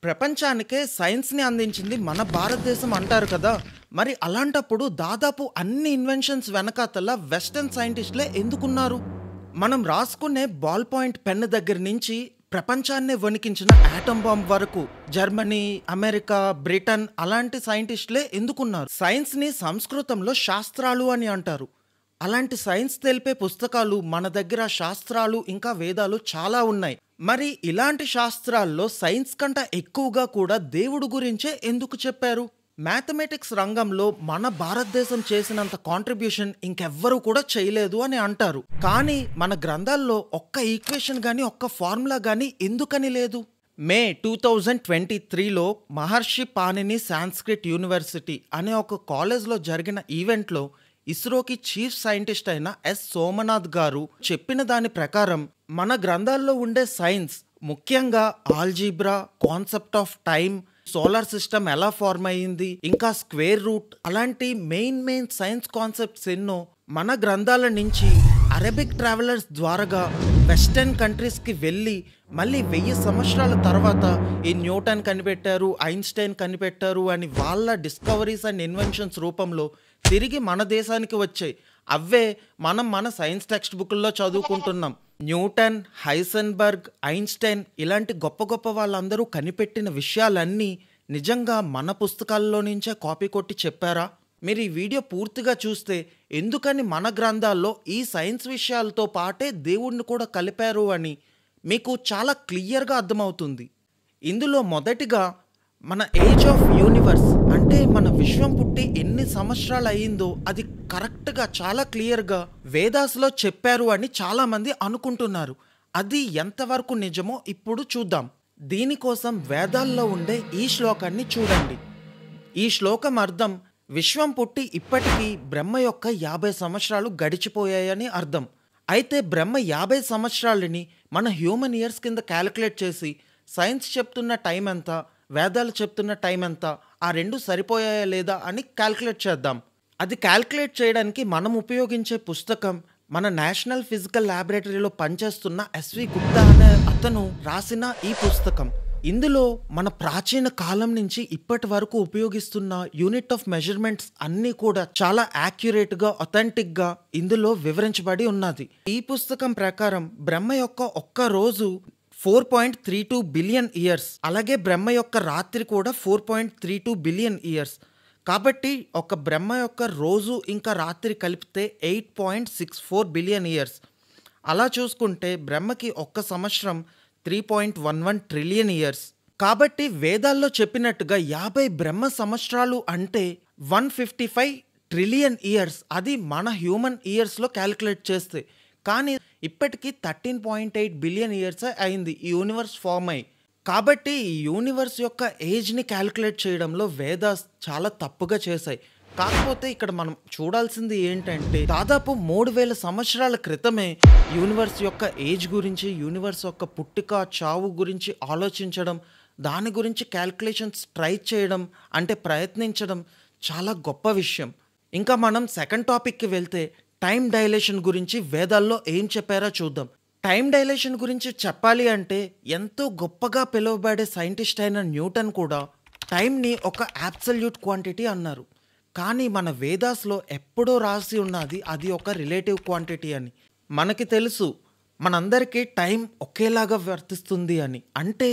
ప్రపంచానికే సైన్స్‌ని అందించింది మన భారతదేశం అంటారు కదా! మరి అలాంటప్పుడు దాదాపు అన్ని ఇన్వెన్షన్స్ వెనకాతల వెస్టర్న్ సైంటిస్ట్‌లే ఎందుకున్నారు? మనం రాసుకునే బాల్ పాయింట్ పెన్ దగ్గర నుంచి ప్రపంచాన్నే వణికించిన ఆటమ్ బాంబ్ వరకు జర్మనీ, అమెరికా, బ్రిటన్ అలాంటి సైంటిస్ట్‌లే ఎందుకున్నారు? సైన్స్‌ని సంస్కృతంలో శాస్త్రాలు అని అంటారు. అలాంటి సైన్స్ తెలిపే పుస్తకాలు మన దగ్గర శాస్త్రాలు ఇంకా వేదాలు చాలా ఉన్నాయి. మరి ఇలాంటి శాస్త్రాల్లో సైన్స్ కంటే ఎక్కువగా కూడా దేవుడు గురించే ఎందుకు చెప్పారు? మ్యాథమెటిక్స్ రంగంలో మన భారతదేశం చేసినంత కాంట్రిబ్యూషన్ ఇంకెవ్వరూ కూడా చేయలేదు అని అంటారు. కానీ మన గ్రంథాల్లో ఒక్క ఈక్వేషన్ గానీ ఒక్క ఫార్ములా గానీ ఎందుకని లేదు? మే 2023లో మహర్షి పాణిని సాంస్క్రిట్ యూనివర్సిటీ అనే ఒక కాలేజ్లో జరిగిన ఈవెంట్లో ఇస్రోకి చీఫ్ సైంటిస్ట్ అయిన ఎస్ సోమనాథ్ గారు చెప్పిన దాని ప్రకారం మన గ్రంథాల్లో ఉండే సైన్స్, ముఖ్యంగా algebra, concept of time, solar system ఎలా ఫార్మ్ అయ్యింది, ఇంకా స్క్వేర్ రూట్ అలాంటి మెయిన్ సైన్స్ కాన్సెప్ట్స్ ఎన్నో మన గ్రంథాల నుంచి అరబిక్ ట్రావెలర్స్ ద్వారాగా వెస్టర్న్ కంట్రీస్కి వెళ్ళి మళ్ళీ 1000 సంవత్సరాల తర్వాత ఈ న్యూటన్ కనిపెట్టారు, ఐన్స్టైన్ కనిపెట్టారు అని వాళ్ళ డిస్కవరీస్ అండ్ ఇన్వెన్షన్స్ రూపంలో తిరిగి మన దేశానికి వచ్చాయి. అవే మనం మన సైన్స్ టెక్స్ట్ బుక్ల్లో చదువుకుంటున్నాం. న్యూటన్, హైసెన్బర్గ్, ఐన్స్టైన్ ఇలాంటి గొప్ప వాళ్ళందరూ కనిపెట్టిన విషయాలన్నీ నిజంగా మన పుస్తకాల్లో నుంచే కాపీ కొట్టి చెప్పారా? మీరు ఈ వీడియో పూర్తిగా చూస్తే ఎందుకని మన గ్రంథాల్లో ఈ సైన్స్ విషయాలతో పాటే దేవుణ్ణి కూడా కలిపారు అని మీకు చాలా క్లియర్గా అర్థమవుతుంది. ఇందులో మొదటిగా మన ఏజ్ ఆఫ్ యూనివర్స్ అంటే మన విశ్వం పుట్టి ఎన్ని సంవత్సరాలు అయ్యిందో అది కరెక్ట్గా చాలా క్లియర్గా వేదాస్లో చెప్పారు అని చాలామంది అనుకుంటున్నారు. అది ఎంతవరకు నిజమో ఇప్పుడు చూద్దాం. దీనికోసం వేదాల్లో ఉండే ఈ శ్లోకాన్ని చూడండి. ఈ శ్లోకం అర్థం విశ్వం పుట్టి ఇప్పటికీ బ్రహ్మ యొక్క 50 సంవత్సరాలు గడిచిపోయాయని అర్థం. అయితే బ్రహ్మ 50 సంవత్సరాలని మన హ్యూమన్ ఇయర్స్ కింద క్యాలిక్యులేట్ చేసి సైన్స్ చెప్తున్న టైం ఎంత, వేదాలు చెప్తున్న టైం ఎంత, ఆ రెండు సరిపోయాయా లేదా అని క్యాలిక్యులేట్ చేద్దాం. అది క్యాలిక్యులేట్ చేయడానికి మనం ఉపయోగించే పుస్తకం మన నేషనల్ ఫిజికల్ ల్యాబొరేటరీలో పనిచేస్తున్న ఎస్వి గుప్తా అనే అతను రాసిన ఈ పుస్తకం. ఇందులో మన ప్రాచీన కాలం నుంచి ఇప్పటి వరకు ఉపయోగిస్తున్న యూనిట్ ఆఫ్ మెజర్మెంట్స్ అన్నీ కూడా చాలా యాక్యురేట్గా, అథెంటిక్గా ఇందులో వివరించబడి ఉన్నది. ఈ పుస్తకం ప్రకారం బ్రహ్మ యొక్క ఒక్క రోజు 4.32 బిలియన్ ఇయర్స్, అలాగే బ్రహ్మ యొక్క రాత్రి కూడా 4.32 బిలియన్ ఇయర్స్. కాబట్టి ఒక బ్రహ్మ యొక్క రోజు ఇంకా రాత్రి కలిపితే 8.64 బిలియన్ ఇయర్స్. అలా చూసుకుంటే బ్రహ్మకి ఒక్క సంవత్సరం 3.11 ట్రిలియన్ ఇయర్స్. కాబట్టి వేదాల్లో చెప్పినట్టుగా 50 బ్రహ్మ సంవత్సరాలు అంటే 155 ట్రిలియన్ ఇయర్స్. అది మన హ్యూమన్ ఇయర్స్లో క్యాలిక్యులేట్ చేస్తే. కానీ ఇప్పటికీ 13.8 బిలియన్ ఇయర్స్ అయింది ఈ యూనివర్స్ ఫామ్ అయ్యి. కాబట్టి ఈ యూనివర్స్ యొక్క ఏజ్ని క్యాలిక్యులేట్ చేయడంలో వేదాస్ చాలా తప్పుగా చేశాయి. కాకపోతే ఇక్కడ మనం చూడాల్సింది ఏంటంటే దాదాపు 3000 సంవత్సరాల క్రితమే యూనివర్స్ యొక్క ఏజ్ గురించి, యూనివర్స్ యొక్క పుట్టుక చావు గురించి ఆలోచించడం, దాని గురించి క్యాల్కులేషన్స్ ట్రై చేయడం అంటే ప్రయత్నించడం చాలా గొప్ప విషయం. ఇంకా మనం సెకండ్ టాపిక్కి వెళ్తే టైం డైలేషన్ గురించి వేదాల్లో ఏం చెప్పారో చూద్దాం. టైం డైలేషన్ గురించి చెప్పాలి అంటే ఎంతో గొప్పగా పిలువబడే సైంటిస్ట్ అయిన న్యూటన్ కూడా టైంని ఒక అబ్సల్యూట్ క్వాంటిటీ అన్నారు. కానీ మన వేదాస్లో ఎప్పుడో రాసి ఉన్నది అది ఒక రిలేటివ్ క్వాంటిటీ అని. మనకి తెలుసు మనందరికీ టైం ఒకేలాగా వర్తిస్తుంది అని. అంటే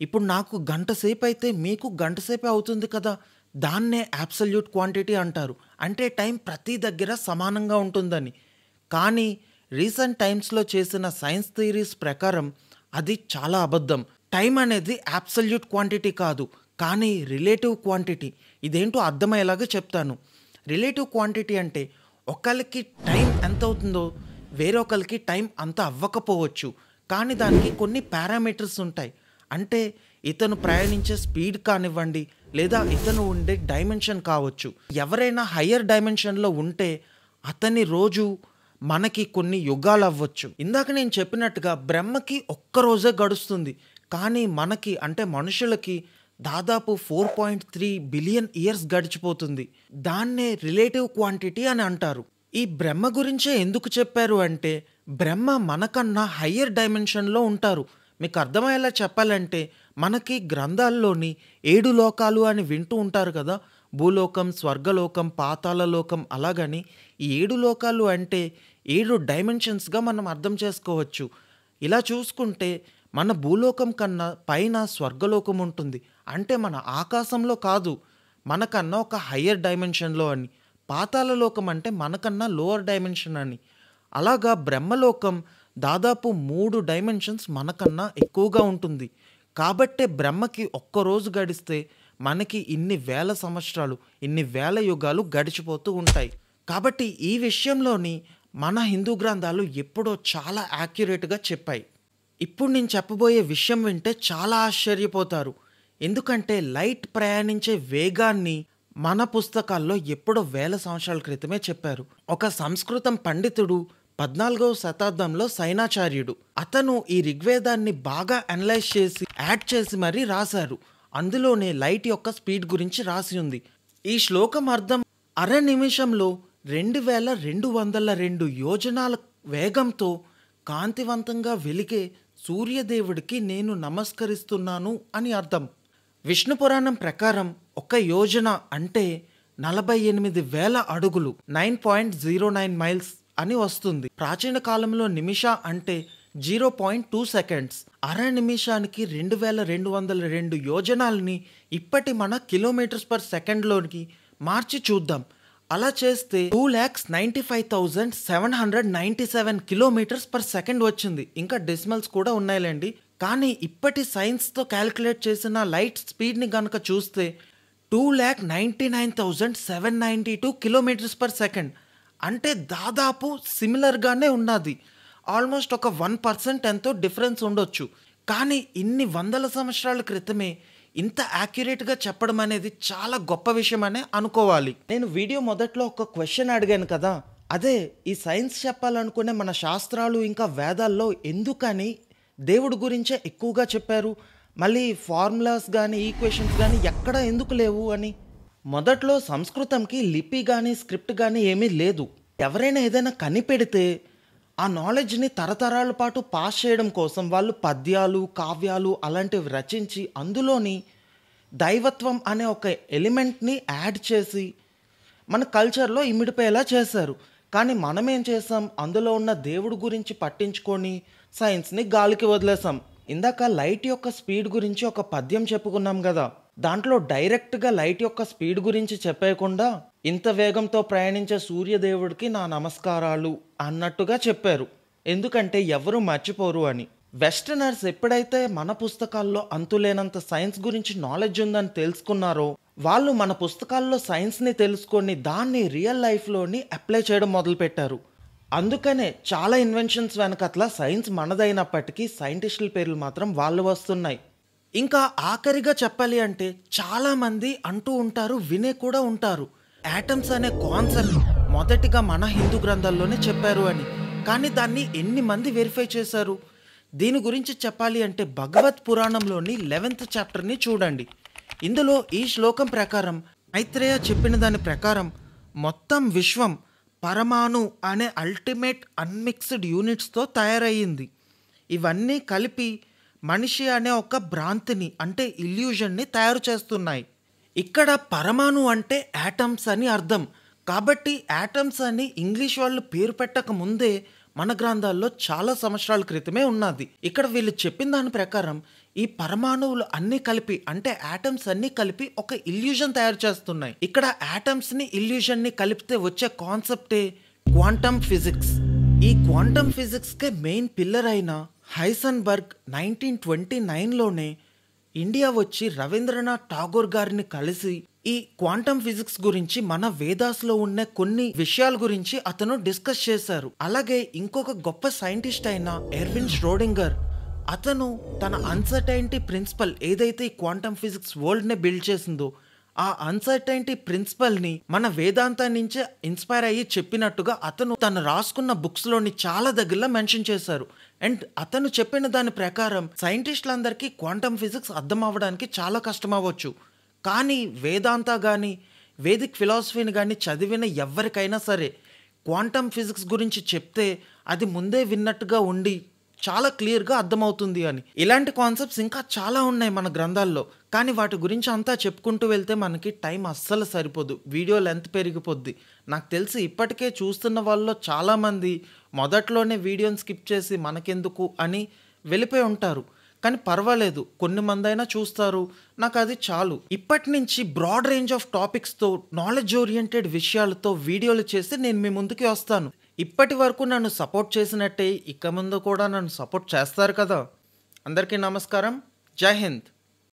ఇప్పుడు నాకు గంట సేపు అయితే మీకు గంట సేపే అవుతుంది కదా, దాన్నే అబ్సల్యూట్ క్వాంటిటీ అంటారు. అంటే టైం ప్రతి దగ్గర సమానంగా ఉంటుందని. కానీ రీసెంట్ టైమ్స్లో చేసిన సైన్స్ థియరీస్ ప్రకారం అది చాలా అబద్ధం. టైం అనేది అబ్సల్యూట్ క్వాంటిటీ కాదు, కానీ రిలేటివ్ క్వాంటిటీ. ఇదేంటో అర్థమయ్యేలాగా చెప్తాను. రిలేటివ్ క్వాంటిటీ అంటే ఒకరికి టైం ఎంత అవుతుందో వేరొకరికి టైం అంత అవ్వకపోవచ్చు. కానీ దానికి కొన్ని పారామీటర్స్ ఉంటాయి. అంటే ఇతను ప్రయాణించే స్పీడ్ కానివ్వండి, లేదా ఇతను ఉండే డైమెన్షన్ కావచ్చు. ఎవరైనా హయ్యర్ డైమెన్షన్లో ఉంటే అతని రోజు మనకి కొన్ని యుగాలు అవ్వచ్చు. ఇందాక నేను చెప్పినట్టుగా బ్రహ్మకి ఒక్క రోజే గడుస్తుంది, కానీ మనకి అంటే మనుషులకి దాదాపు 4.3 బిలియన్ ఇయర్స్ గడిచిపోతుంది. దాన్నే రిలేటివ్ క్వాంటిటీ అని అంటారు. ఈ బ్రహ్మ గురించే ఎందుకు చెప్పారు అంటే బ్రహ్మ మనకన్నా హయ్యర్ డైమెన్షన్లో ఉంటారు. మీకు అర్థమయ్యేలా చెప్పాలంటే మనకి గ్రంథాల్లోని 7 లోకాలు అని వింటూ ఉంటారు కదా! భూలోకం, స్వర్గలోకం, పాతాళలోకం అలాగని ఈ 7 లోకాలు అంటే 7 డైమెన్షన్స్‌గా మనం అర్థం చేసుకోవచ్చు. ఇలా చూసుకుంటే మన భూలోకం కన్నా పైన స్వర్గలోకం ఉంటుంది. అంటే మన ఆకాశంలో కాదు. మనకన్నా ఒక హయ్యర్ డైమెన్షన్‌లో అని. పాతాళలోకం అంటే మనకన్నా లోయర్ డైమెన్షన్ అని. అలాగా బ్రహ్మలోకం దాదాపు 3 డైమెన్షన్స్ మనకన్నా ఎక్కువగా ఉంటుంది. కాబట్టే బ్రహ్మకి ఒక్కరోజు గడిస్తే మనకి ఇన్ని వేల సంవత్సరాలు, ఇన్ని వేల యుగాలు గడిచిపోతూ ఉంటాయి. కాబట్టి ఈ విషయంలోని మన హిందూ గ్రంథాలు ఎప్పుడో చాలా యాక్యురేట్‌గా చెప్పాయి. ఇప్పుడు నేను చెప్పబోయే విషయం వింటే చాలా ఆశ్చర్యపోతారు. ఎందుకంటే లైట్ ప్రయాణించే వేగాన్ని మన పుస్తకాల్లో ఎప్పుడో వేల సంవత్సరాల క్రితమే చెప్పారు. ఒక సంస్కృతం పండితుడు 14వ శతాబ్దంలో సైనాచార్యుడు. అతను ఈ ఋగ్వేదాన్ని బాగా అనలైజ్ చేసి, యాడ్ చేసి మరీ రాశారు. అందులోనే లైట్ యొక్క స్పీడ్ గురించి రాసి ఉంది. ఈ శ్లోకం అర్థం అర నిమిషంలో 2202 యోజనాల వేగంతో కాంతివంతంగా వెలిగే సూర్యదేవుడికి నేను నమస్కరిస్తున్నాను అని అర్థం. విష్ణు పురాణం ప్రకారం ఒక యోజన అంటే 48,000 అడుగులు, 9.09 మైల్స్ అని వస్తుంది. ప్రాచీన కాలంలో నిమిష అంటే 0.2 సెకండ్స్. అర నిమిషానికి 2202 యోజనాలని ఇప్పటి మన కిలోమీటర్స్ పర్ సెకండ్లోకి మార్చి చూద్దాం. అలా చేస్తే 2,95,797 కిలోమీటర్స్ పర్ సెకండ్ వచ్చింది. ఇంకా డెసిమల్స్ కూడా ఉన్నాయిలేండి. కానీ ఇప్పటి సైన్స్తో క్యాలిక్యులేట్ చేసిన లైట్ స్పీడ్ని కనుక చూస్తే 2,99,792 కిలోమీటర్స్ పర్ సెకండ్. అంటే దాదాపు సిమిలర్గానే ఉన్నది. ఆల్మోస్ట్ ఒక 1% ఎంతో డిఫరెన్స్ ఉండొచ్చు. కానీ ఇన్ని వందల సంవత్సరాల క్రితమే ఇంత యాక్యురేట్గా చెప్పడం అనేది చాలా గొప్ప విషయం అనే అనుకోవాలి. నేను వీడియో మొదట్లో ఒక క్వశ్చన్ అడిగాను కదా, అదే ఈ సైన్స్ చెప్పాలనుకునే మన శాస్త్రాలు ఇంకా వేదాల్లో ఎందుకని దేవుడి గురించే ఎక్కువగా చెప్పారు, మళ్ళీ ఫార్ములాస్ కానీ ఈక్వేషన్స్ కానీ ఎక్కడ ఎందుకు లేవు అని. మొదట్లో సంస్కృతంకి లిపి కానీ స్క్రిప్ట్ కానీ ఏమీ లేదు. ఎవరైనా ఏదైనా కనిపెడితే ఆ నాలెడ్జ్ని తరతరాల పాటు పాస్ చేయడం కోసం వాళ్ళు పద్యాలు, కావ్యాలు అలాంటివి రచించి అందులోని దైవత్వం అనే ఒక ఎలిమెంట్ని యాడ్ చేసి మన కల్చర్లో ఇమిడిపోయేలా చేశారు. కానీ మనం ఏం చేసాం, అందులో ఉన్న దేవుడి గురించి పట్టించుకొని సైన్స్ని గాలికి వదిలేసాం. ఇందాక లైట్ యొక్క స్పీడ్ గురించి ఒక పద్యం చెప్పుకున్నాం కదా, దాంట్లో డైరెక్ట్గా లైట్ యొక్క స్పీడ్ గురించి చెప్పేయకుండా ఇంత వేగంతో ప్రయాణించే సూర్యదేవుడికి నా నమస్కారాలు అన్నట్టుగా చెప్పారు. ఎందుకంటే ఎవరు మర్చిపోరు అని. వెస్టర్నర్స్ ఎప్పుడైతే మన పుస్తకాల్లో అంతులేనంత సైన్స్ గురించి నాలెడ్జ్ ఉందని తెలుసుకున్నారో వాళ్ళు మన పుస్తకాల్లో సైన్స్ని తెలుసుకొని దాన్ని రియల్ లైఫ్లోని అప్లై చేయడం మొదలుపెట్టారు. అందుకనే చాలా ఇన్వెన్షన్స్ వెనకట్ల సైన్స్ మనదైనప్పటికీ సైంటిస్టుల పేర్లు మాత్రం వాళ్ళు వస్తున్నాయి. ఇంకా ఆఖరిగా చెప్పాలి అంటే చాలామంది అంటూ ఉంటారు, వినే కూడా ఉంటారు, యాటమ్స్ అనే కాన్సెప్ట్ మొదటిగా మన హిందూ గ్రంథాల్లోనే చెప్పారు అని. కానీ దాన్ని ఎన్ని మంది వెరిఫై చేశారు? దీని గురించి చెప్పాలి అంటే భగవత్ పురాణంలోని 11th చాప్టర్ని చూడండి. ఇందులో ఈ శ్లోకం ప్రకారం మైత్రేయ చెప్పిన దాని ప్రకారం మొత్తం విశ్వం పరమాణు అనే అల్టిమేట్ అన్మిక్స్డ్ యూనిట్స్తో తయారయ్యింది. ఇవన్నీ కలిపి మనిషి అనే ఒక భ్రాంతిని అంటే ఇల్యూజన్ని తయారు చేస్తున్నాయి. ఇక్కడ పరమాణు అంటే యాటమ్స్ అని అర్థం. కాబట్టి యాటమ్స్ అని ఇంగ్లీష్ వాళ్ళు పేరు పెట్టక ముందే మన గ్రంథాల్లో చాలా సంవత్సరాల క్రితమే ఉన్నది. ఇక్కడ వీళ్ళు చెప్పిన దాని ప్రకారం ఈ పరమాణువులు అన్నీ కలిపి అంటే యాటమ్స్ అన్నీ కలిపి ఒక ఇల్యూజన్ తయారు చేస్తున్నాయి. ఇక్కడ యాటమ్స్ని ఇల్యూజన్ని కలిపితే వచ్చే కాన్సెప్టే క్వాంటమ్ ఫిజిక్స్. ఈ క్వాంటమ్ ఫిజిక్స్కే మెయిన్ పిల్లర్ అయిన హైసెన్బర్గ్ 1929లోనే ఇండియా వచ్చి రవీంద్రనాథ్ ఠాగూర్ గారిని కలిసి ఈ క్వాంటమ్ ఫిజిక్స్ గురించి మన వేదాస్లో ఉన్న కొన్ని విషయాల గురించి అతను డిస్కస్ చేశారు. అలాగే ఇంకొక గొప్ప సైంటిస్ట్ అయిన ఎర్విన్ ష్రోడింగర్, అతను తన అన్సర్టైనిటీ ప్రిన్సిపల్ ఏదైతే ఈ క్వాంటమ్ ఫిజిక్స్ వరల్డ్ని బిల్డ్ చేసిందో ఆ అన్సర్టైనిటీ ప్రిన్సిపల్ని మన వేదాంతా నుంచే ఇన్స్పైర్ అయ్యి చెప్పినట్టుగా అతను తను రాసుకున్న బుక్స్లోని చాలా దగ్గరలో మెన్షన్ చేశారు. అండ్ అతను చెప్పిన దాని ప్రకారం సైంటిస్టులందరికీ క్వాంటమ్ ఫిజిక్స్ అర్థం అవ్వడానికి చాలా కష్టం అవ్వచ్చు. కానీ వేదాంతా కానీ వేదిక్ ఫిలాసఫీని కానీ చదివిన ఎవరికైనా సరే క్వాంటమ్ ఫిజిక్స్ గురించి చెప్తే అది ముందే విన్నట్టుగా ఉండి చాలా క్లియర్‌గా అర్థమవుతుంది అని. ఇలాంటి కాన్సెప్ట్స్ ఇంకా చాలా ఉన్నాయి మన గ్రంథాల్లో. కానీ వాటి గురించి అంతా చెప్పుకుంటూ వెళ్తే మనకి టైం అస్సలు సరిపోదు. వీడియో లెంత్ పెరిగిపోద్ది. నాకు తెలిసి ఇప్పటికే చూస్తున్న వాళ్ళలో చాలామంది మొదట్లోనే వీడియోని స్కిప్ చేసి మనకెందుకు అని వెళ్ళిపోయి ఉంటారు. కానీ పర్వాలేదు. కొన్ని మందైనా చూస్తారు. నాకది చాలు. ఇప్పటి నుంచి బ్రాడ్ రేంజ్ ఆఫ్ టాపిక్స్‌తో, నాలెడ్జ్ ఓరియెంటెడ్ విషయాలతో వీడియోలు చేసి నేను మీ ముందుకి వస్తాను. ఇప్పటి వరకు నన్ను సపోర్ట్ చేసినట్టే ఇక ముందు కూడా నన్ను సపోర్ట్ చేస్తారు కదా! అందరికీ నమస్కారం. జై హింద్.